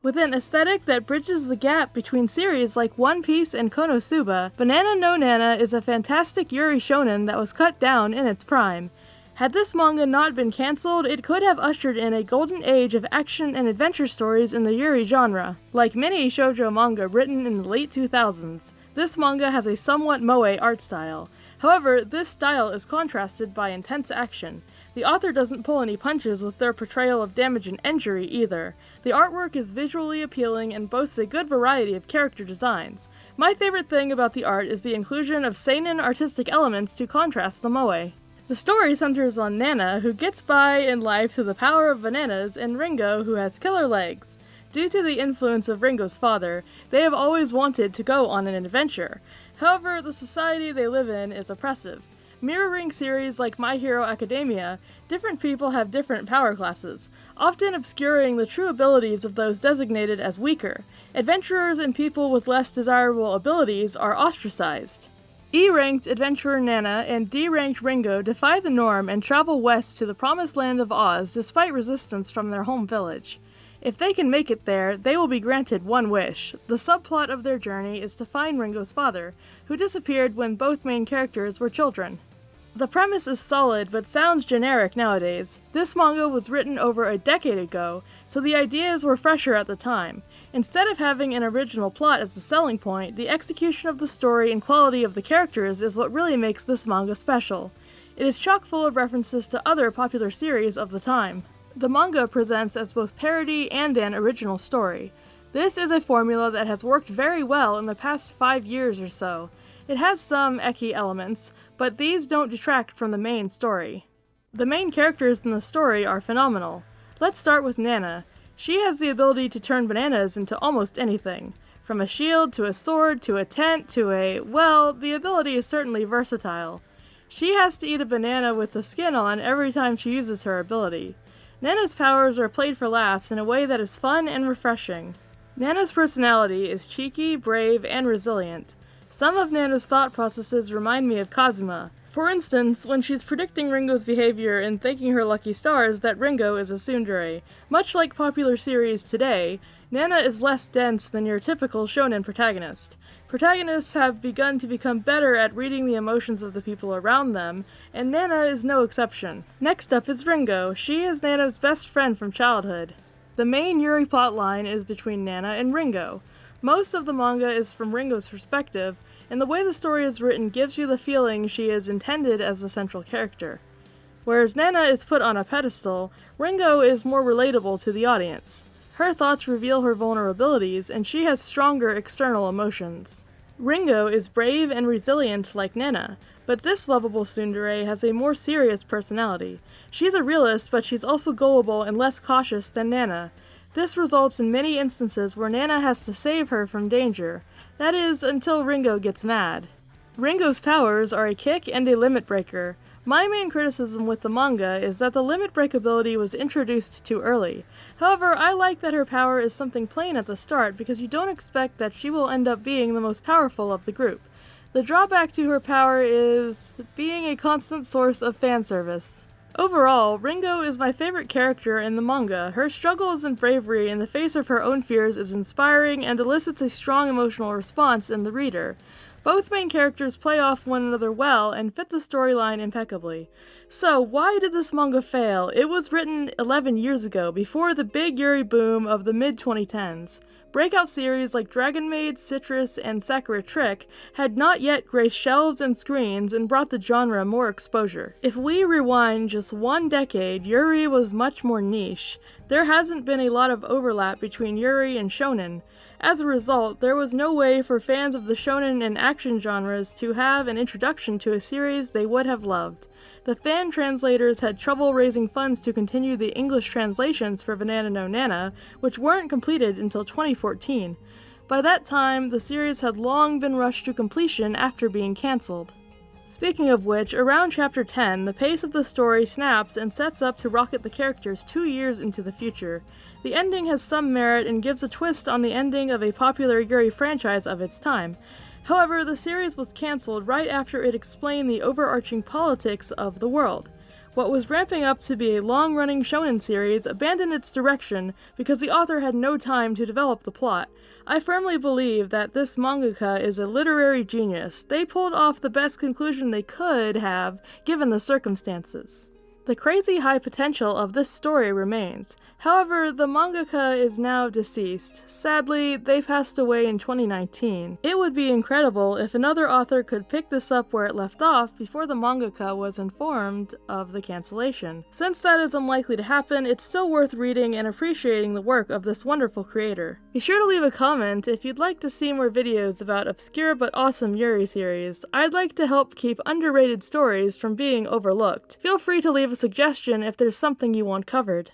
With an aesthetic that bridges the gap between series like One Piece and Konosuba, Banana no Nana is a fantastic Yuri Shounen that was cut down in its prime. Had this manga not been cancelled, it could have ushered in a golden age of action and adventure stories in the Yuri genre. Like many shoujo manga written in the late 2000s, this manga has a somewhat moe art style. However, this style is contrasted by intense action. The author doesn't pull any punches with their portrayal of damage and injury either. The artwork is visually appealing and boasts a good variety of character designs. My favorite thing about the art is the inclusion of seinen artistic elements to contrast the moe. The story centers on Nana, who gets by in life through the power of bananas, and Ringo, who has killer legs. Due to the influence of Ringo's father, they have always wanted to go on an adventure. However, the society they live in is oppressive. Mirroring series like My Hero Academia, different people have different power classes, often obscuring the true abilities of those designated as weaker. Adventurers and people with less desirable abilities are ostracized. E-ranked adventurer Nana and D-ranked Ringo defy the norm and travel west to the promised land of Oz despite resistance from their home village. If they can make it there, they will be granted one wish. The subplot of their journey is to find Ringo's father, who disappeared when both main characters were children. The premise is solid but sounds generic nowadays. This manga was written over a decade ago, so the ideas were fresher at the time. Instead of having an original plot as the selling point, the execution of the story and quality of the characters is what really makes this manga special. It is chock full of references to other popular series of the time. The manga presents as both parody and an original story. This is a formula that has worked very well in the past 5 years or so. It has some ecchi elements, but these don't detract from the main story. The main characters in the story are phenomenal. Let's start with Nana. She has the ability to turn bananas into almost anything. From a shield, to a sword, to a tent, to the ability is certainly versatile. She has to eat a banana with the skin on every time she uses her ability. Nana's powers are played for laughs in a way that is fun and refreshing. Nana's personality is cheeky, brave, and resilient. Some of Nana's thought processes remind me of Kazuma. For instance, when she's predicting Ringo's behavior and thanking her lucky stars that Ringo is a tsundere. Much like popular series today, Nana is less dense than your typical shonen protagonist. Protagonists have begun to become better at reading the emotions of the people around them, and Nana is no exception. Next up is Ringo. She is Nana's best friend from childhood. The main Yuri plotline is between Nana and Ringo. Most of the manga is from Ringo's perspective, and the way the story is written gives you the feeling she is intended as the central character. Whereas Nana is put on a pedestal, Ringo is more relatable to the audience. Her thoughts reveal her vulnerabilities, and she has stronger external emotions. Ringo is brave and resilient like Nana, but this lovable tsundere has a more serious personality. She's a realist, but she's also gullible and less cautious than Nana. This results in many instances where Nana has to save her from danger. That is, until Ringo gets mad. Ringo's powers are a kick and a limit breaker. My main criticism with the manga is that the limit break ability was introduced too early. However, I like that her power is something plain at the start because you don't expect that she will end up being the most powerful of the group. The drawback to her power is being a constant source of fan service. Overall, Ringo is my favorite character in the manga. Her struggles and bravery in the face of her own fears is inspiring and elicits a strong emotional response in the reader. Both main characters play off one another well and fit the storyline impeccably. So, why did this manga fail? It was written 11 years ago, before the big Yuri boom of the mid-2010s. Breakout series like Dragon Maid, Citrus, and Sakura Trick had not yet graced shelves and screens and brought the genre more exposure. If we rewind just one decade, Yuri was much more niche. There hasn't been a lot of overlap between Yuri and shonen. As a result, there was no way for fans of the shonen and action genres to have an introduction to a series they would have loved. The fan translators had trouble raising funds to continue the English translations for Banana no Nana, which weren't completed until 2014. By that time, the series had long been rushed to completion after being cancelled. Speaking of which, around chapter 10, the pace of the story snaps and sets up to rocket the characters 2 years into the future. The ending has some merit and gives a twist on the ending of a popular Yuri franchise of its time. However, the series was cancelled right after it explained the overarching politics of the world. What was ramping up to be a long-running shonen series abandoned its direction because the author had no time to develop the plot. I firmly believe that this mangaka is a literary genius. They pulled off the best conclusion they could have, given the circumstances. The crazy high potential of this story remains. However, the mangaka is now deceased. Sadly, they passed away in 2019. It would be incredible if another author could pick this up where it left off before the mangaka was informed of the cancellation. Since that is unlikely to happen, it's still worth reading and appreciating the work of this wonderful creator. Be sure to leave a comment if you'd like to see more videos about obscure but awesome Yuri series. I'd like to help keep underrated stories from being overlooked. Feel free to leave a suggestion if there's something you want covered.